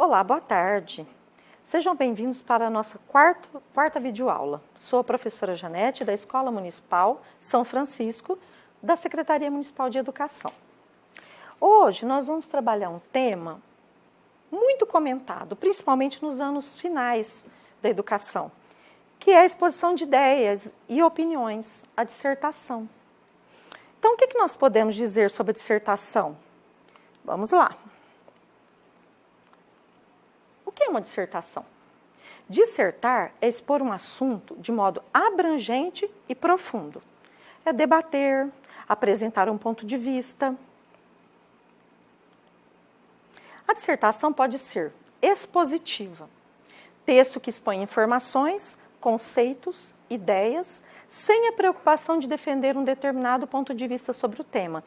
Olá, boa tarde. Sejam bem-vindos para a nossa quarta videoaula. Sou a professora Janete, da Escola Municipal São Francisco, da Secretaria Municipal de Educação. Hoje nós vamos trabalhar um tema muito comentado, principalmente nos anos finais da educação, que é a exposição de ideias e opiniões, a dissertação. Então, o que nós podemos dizer sobre a dissertação? Vamos lá. O que é uma dissertação? Dissertar é expor um assunto de modo abrangente e profundo. É debater, apresentar um ponto de vista. A dissertação pode ser expositiva, texto que expõe informações, conceitos, ideias, sem a preocupação de defender um determinado ponto de vista sobre o tema.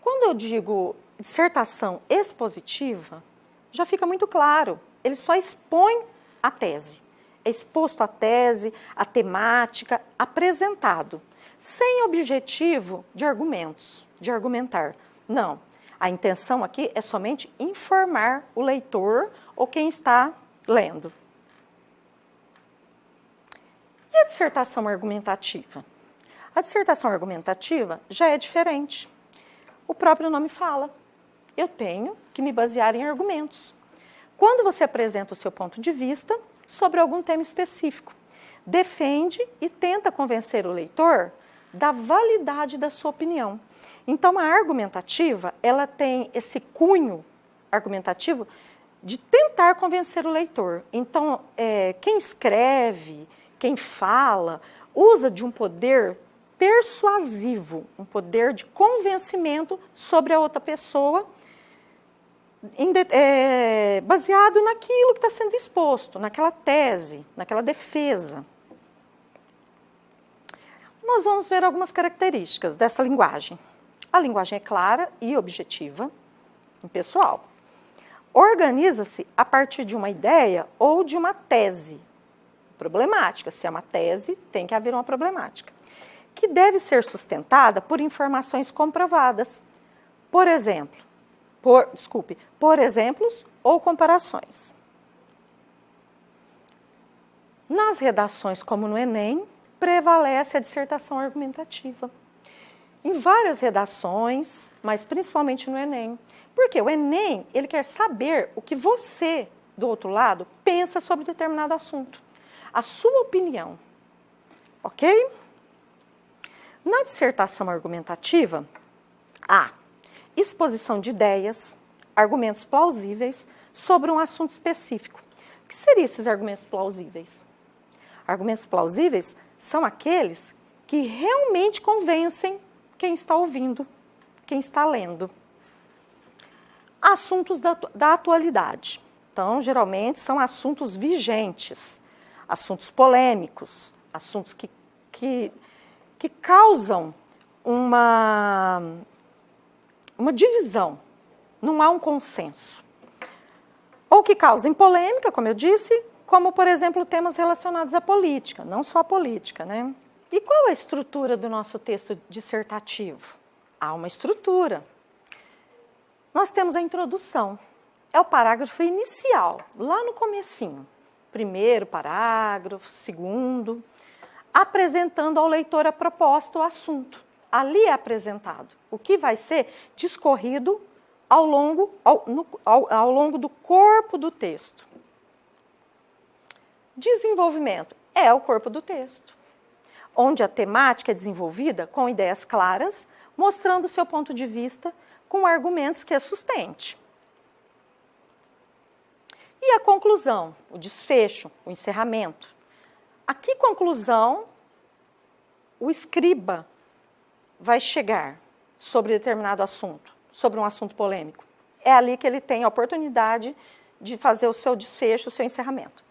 Quando eu digo dissertação expositiva, já fica muito claro. Ele só expõe a tese. É exposto a tese, a temática, apresentado, sem objetivo de argumentos, de argumentar. Não. A intenção aqui é somente informar o leitor ou quem está lendo. E a dissertação argumentativa? A dissertação argumentativa já é diferente. O próprio nome fala. Eu tenho que me basear em argumentos. Quando você apresenta o seu ponto de vista sobre algum tema específico, defende e tenta convencer o leitor da validade da sua opinião. Então, a argumentativa, ela tem esse cunho argumentativo de tentar convencer o leitor. Então, quem escreve, quem fala, usa de um poder persuasivo, um poder de convencimento sobre a outra pessoa, baseado naquilo que está sendo exposto, naquela tese, naquela defesa. Nós vamos ver algumas características dessa linguagem. A linguagem é clara e objetiva, impessoal. Organiza-se a partir de uma ideia ou de uma tese problemática. Se é uma tese, tem que haver uma problemática, que deve ser sustentada por informações comprovadas. Por exemplos ou comparações. Nas redações, como no Enem, prevalece a dissertação argumentativa. Em várias redações, mas principalmente no Enem. Porque o Enem, ele quer saber o que você, do outro lado, pensa sobre determinado assunto. A sua opinião. Ok? Na dissertação argumentativa, há exposição de ideias, argumentos plausíveis sobre um assunto específico. O que seriam esses argumentos plausíveis? Argumentos plausíveis são aqueles que realmente convencem quem está ouvindo, quem está lendo. Assuntos da atualidade. Então, geralmente, são assuntos vigentes, assuntos polêmicos, assuntos que causam uma divisão, não há um consenso. Ou que causem polêmica, como eu disse, como, por exemplo, temas relacionados à política, não só a política, né? E qual é a estrutura do nosso texto dissertativo? Há uma estrutura. Nós temos a introdução, é o parágrafo inicial, lá no comecinho. Primeiro parágrafo, segundo, apresentando ao leitor a proposta, o assunto. Ali é apresentado o que vai ser discorrido ao longo do corpo do texto. Desenvolvimento é o corpo do texto, onde a temática é desenvolvida com ideias claras, mostrando o seu ponto de vista com argumentos que a sustente. E a conclusão, o desfecho, o encerramento. A que conclusão o escriba vai chegar sobre determinado assunto, sobre um assunto polêmico? É ali que ele tem a oportunidade de fazer o seu desfecho, o seu encerramento.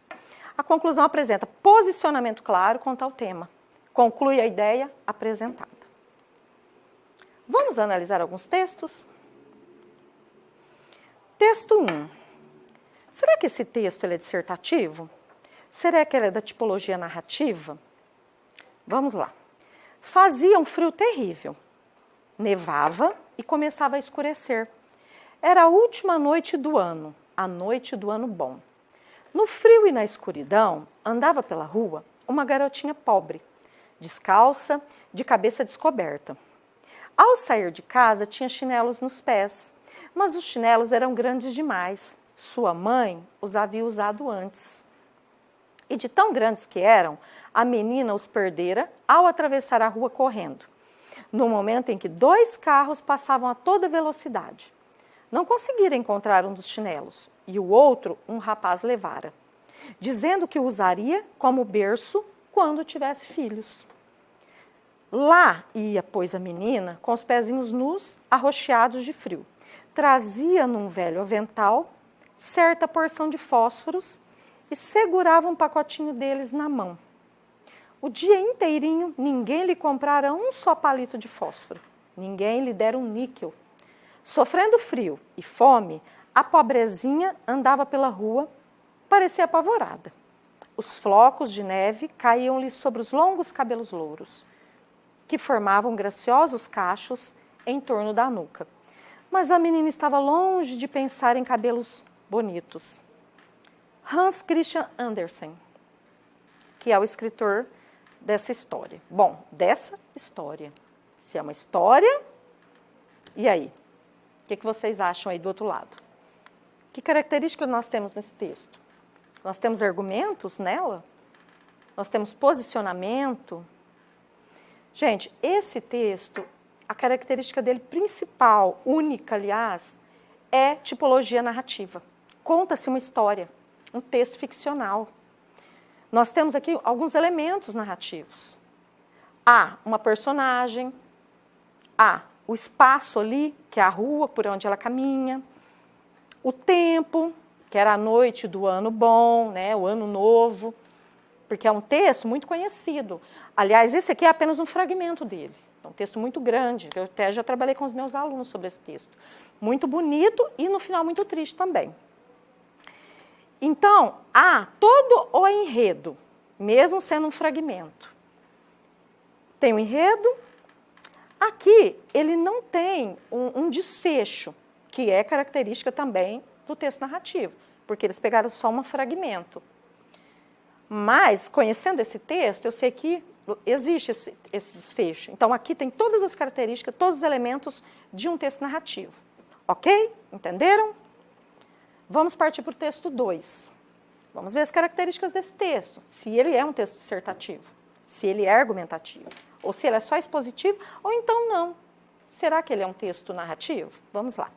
A conclusão apresenta posicionamento claro quanto ao tema. Conclui a ideia apresentada. Vamos analisar alguns textos? Texto 1. Será que esse texto ele é dissertativo? Será que ele é da tipologia narrativa? Vamos lá. Fazia um frio terrível. Nevava e começava a escurecer. Era a última noite do ano. a noite do ano bom. No frio e na escuridão, andava pela rua uma garotinha pobre, descalça, de cabeça descoberta. Ao sair de casa, tinha chinelos nos pés, mas os chinelos eram grandes demais. Sua mãe os havia usado antes. E de tão grandes que eram, a menina os perdera ao atravessar a rua correndo, no momento em que 2 carros passavam a toda velocidade. Não conseguira encontrar um dos chinelos, e o outro um rapaz levara, dizendo que o usaria como berço quando tivesse filhos. Lá ia, pois, a menina, com os pezinhos nus, arroxeados de frio. Trazia num velho avental certa porção de fósforos e segurava um pacotinho deles na mão. O dia inteirinho, ninguém lhe comprara um só palito de fósforo. Ninguém lhe dera um níquel. Sofrendo frio e fome, a pobrezinha andava pela rua, parecia apavorada. Os flocos de neve caíam-lhe sobre os longos cabelos louros, que formavam graciosos cachos em torno da nuca. Mas a menina estava longe de pensar em cabelos bonitos. Hans Christian Andersen, que é o escritor dessa história. Bom, dessa história. Se é uma história, e aí? O que vocês acham aí do outro lado? Que características nós temos nesse texto? Nós temos argumentos nela? Nós temos posicionamento? Gente, esse texto, a característica dele principal, única, aliás, é tipologia narrativa. Conta-se uma história, um texto ficcional. Nós temos aqui alguns elementos narrativos. Há uma personagem, há o espaço ali, que é a rua por onde ela caminha, o tempo, que era a noite do ano bom, né, o ano novo, porque é um texto muito conhecido. Aliás, esse aqui é apenas um fragmento dele. É um texto muito grande, eu até já trabalhei com os meus alunos sobre esse texto. Muito bonito e, no final, muito triste também. Então, há todo o enredo, mesmo sendo um fragmento. Tem o enredo. Aqui, ele não tem um desfecho, que é característica também do texto narrativo, porque eles pegaram só um fragmento. Mas, conhecendo esse texto, eu sei que existe esse desfecho. Então, aqui tem todas as características, todos os elementos de um texto narrativo. Ok? Entenderam? Vamos partir para o texto 2. Vamos ver as características desse texto. Se ele é um texto dissertativo, se ele é argumentativo, ou se ele é só expositivo, ou então não. Será que ele é um texto narrativo? Vamos lá.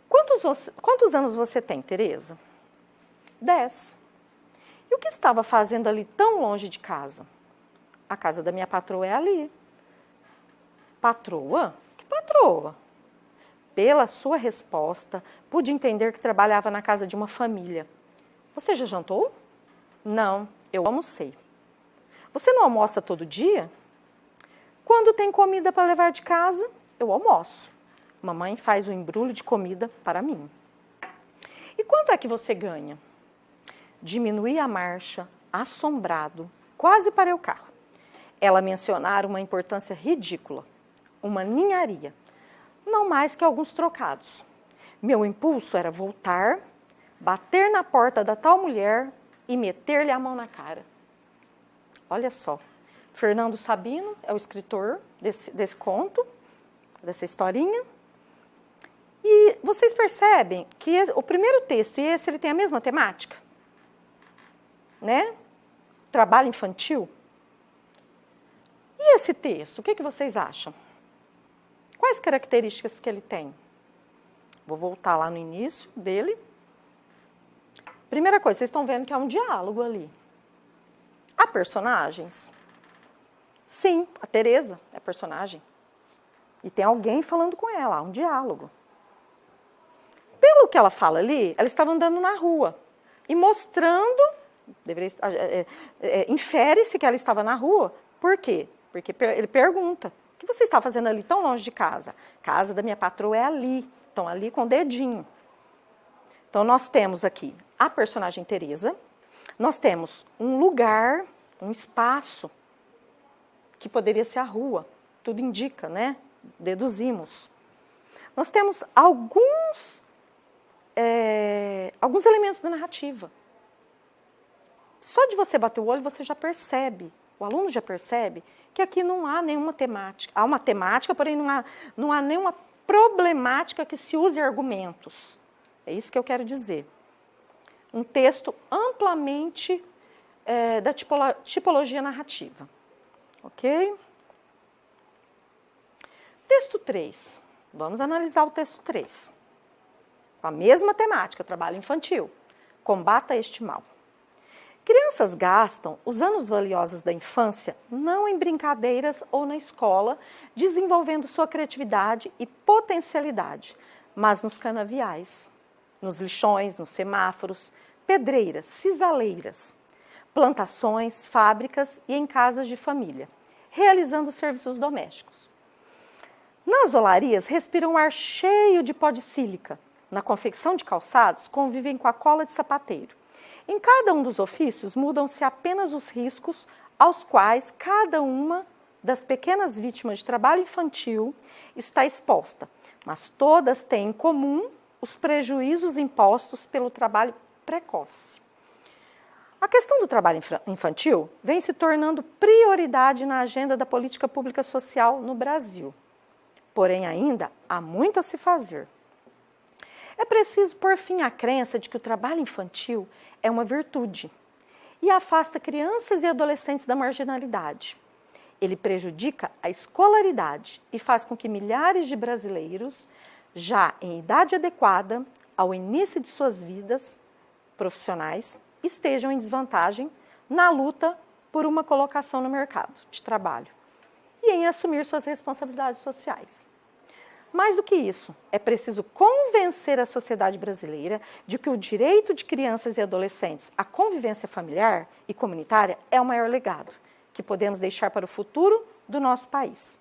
Quantos anos você tem, Tereza? 10. E o que estava fazendo ali tão longe de casa? A casa da minha patroa é ali. Patroa? Que patroa? Pela sua resposta, pude entender que trabalhava na casa de uma família. Você já jantou? Não, eu almocei. Você não almoça todo dia? Quando tem comida para levar de casa, eu almoço. Mamãe faz um embrulho de comida para mim. E quanto é que você ganha? Diminuí a marcha, assombrado, quase parei o carro. Ela mencionara uma importância ridícula, uma ninharia, não mais que alguns trocados. Meu impulso era voltar, bater na porta da tal mulher e meter-lhe a mão na cara. Olha só, Fernando Sabino é o escritor desse conto, dessa historinha. E vocês percebem que o primeiro texto e esse ele tem a mesma temática? Né? Trabalho infantil. E esse texto, o que vocês acham? Quais características que ele tem? Vou voltar lá no início dele. Primeira coisa, vocês estão vendo que há um diálogo ali. Há personagens? Sim, a Tereza é personagem. E tem alguém falando com ela, há um diálogo. Pelo que ela fala ali, ela estava andando na rua e mostrando, infere-se que ela estava na rua. Por quê? Porque ele pergunta, o que você está fazendo ali tão longe de casa? Casa da minha patroa é ali, estão ali com o dedinho. Então, nós temos aqui a personagem Tereza, nós temos um lugar, um espaço, que poderia ser a rua, tudo indica, né? Deduzimos. Nós temos alguns alguns elementos da narrativa. Só de você bater o olho, você já percebe, o aluno já percebe que aqui não há nenhuma temática. Há uma temática, porém não há nenhuma problemática que se use argumentos. É isso que eu quero dizer. Um texto amplamente da tipologia narrativa. Ok? Texto 3. Vamos analisar o texto 3. Com a mesma temática, trabalho infantil. Combata este mal. Crianças gastam os anos valiosos da infância não em brincadeiras ou na escola, desenvolvendo sua criatividade e potencialidade, mas nos canaviais, nos lixões, nos semáforos, pedreiras, cisaleiras, plantações, fábricas e em casas de família, realizando serviços domésticos. Nas olarias, respiram um ar cheio de pó de sílica. Na confecção de calçados, convivem com a cola de sapateiro. Em cada um dos ofícios, mudam-se apenas os riscos aos quais cada uma das pequenas vítimas de trabalho infantil está exposta, mas todas têm em comum os prejuízos impostos pelo trabalho precoce. A questão do trabalho infantil vem se tornando prioridade na agenda da política pública social no Brasil. Porém, ainda há muito a se fazer. É preciso pôr fim à crença de que o trabalho infantil é uma virtude e afasta crianças e adolescentes da marginalidade. Ele prejudica a escolaridade e faz com que milhares de brasileiros, já em idade adequada, ao início de suas vidas profissionais, estejam em desvantagem na luta por uma colocação no mercado de trabalho e em assumir suas responsabilidades sociais. Mais do que isso, é preciso convencer a sociedade brasileira de que o direito de crianças e adolescentes à convivência familiar e comunitária é o maior legado que podemos deixar para o futuro do nosso país.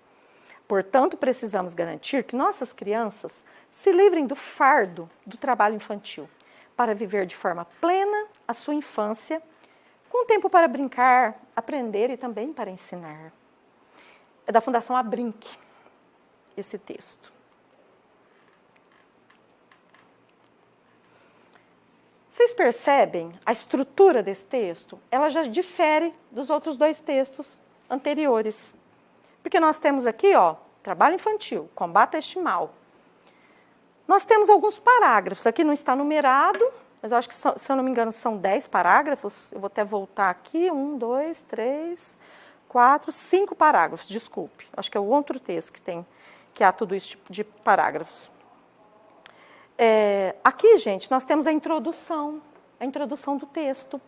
Portanto, precisamos garantir que nossas crianças se livrem do fardo do trabalho infantil, para viver de forma plena a sua infância, com tempo para brincar, aprender e também para ensinar. É da Fundação Abrinq, esse texto. Vocês percebem a estrutura desse texto? Ela já difere dos outros dois textos anteriores. Porque nós temos aqui, trabalho infantil, combata este mal. Nós temos alguns parágrafos, aqui não está numerado, mas eu acho que, se eu não me engano, são 10 parágrafos. Eu vou até voltar aqui, 1, 2, 3, 4, 5 parágrafos, desculpe. Acho que é o outro texto que há tudo isso de parágrafos. Aqui, gente, nós temos a introdução do texto,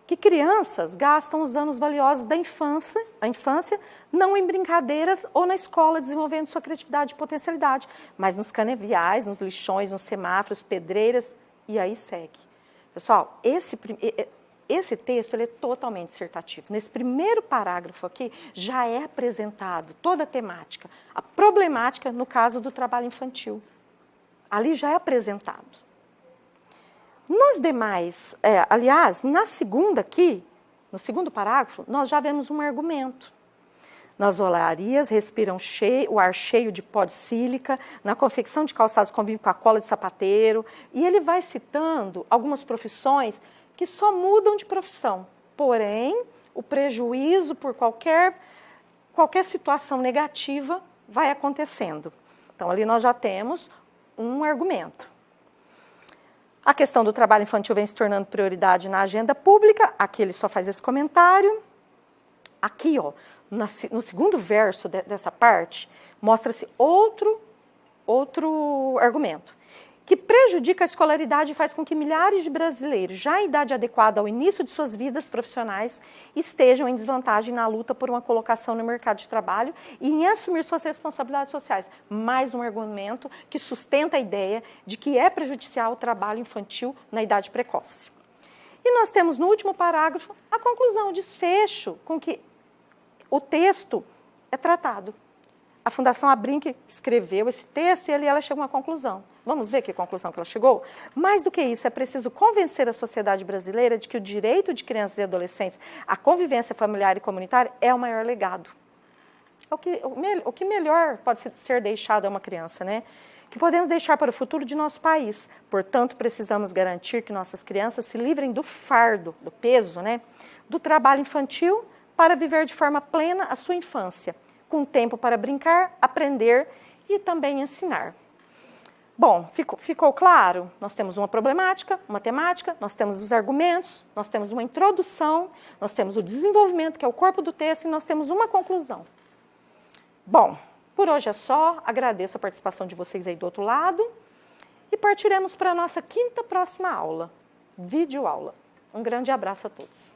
que crianças gastam os anos valiosos da infância, não em brincadeiras ou na escola, desenvolvendo sua criatividade e potencialidade, mas nos canaviais, nos lixões, nos semáforos, pedreiras, e aí segue. Pessoal, esse texto ele é totalmente dissertativo. Nesse primeiro parágrafo aqui, já é apresentado toda a temática, a problemática no caso do trabalho infantil. Ali já é apresentado. Nos demais, aliás, na segunda aqui, no segundo parágrafo, nós já vemos um argumento. Nas olarias respiram o ar cheio de pó de sílica, na confecção de calçados convive com a cola de sapateiro, e ele vai citando algumas profissões que só mudam de profissão. Porém, o prejuízo por qualquer situação negativa vai acontecendo. Então, ali nós já temos um argumento. A questão do trabalho infantil vem se tornando prioridade na agenda pública. Aqui ele só faz esse comentário. Aqui, no segundo verso dessa parte, mostra-se outro argumento, que prejudica a escolaridade e faz com que milhares de brasileiros, já em idade adequada ao início de suas vidas profissionais, estejam em desvantagem na luta por uma colocação no mercado de trabalho e em assumir suas responsabilidades sociais. Mais um argumento que sustenta a ideia de que é prejudicial o trabalho infantil na idade precoce. E nós temos no último parágrafo a conclusão, o desfecho com que o texto é tratado. A Fundação Abrinq escreveu esse texto e ali ela chegou a uma conclusão. Vamos ver que conclusão que ela chegou? Mais do que isso, é preciso convencer a sociedade brasileira de que o direito de crianças e adolescentes à convivência familiar e comunitária é o maior legado. O que melhor pode ser deixado a uma criança, né? que podemos deixar para o futuro de nosso país. Portanto, precisamos garantir que nossas crianças se livrem do fardo, do peso, né, do trabalho infantil para viver de forma plena a sua infância, com tempo para brincar, aprender e também ensinar. Bom, ficou claro? Nós temos uma problemática, uma temática, nós temos os argumentos, nós temos uma introdução, nós temos o desenvolvimento, que é o corpo do texto, e nós temos uma conclusão. Bom, por hoje é só, agradeço a participação de vocês aí do outro lado e partiremos para a nossa próxima aula, videoaula. Um grande abraço a todos.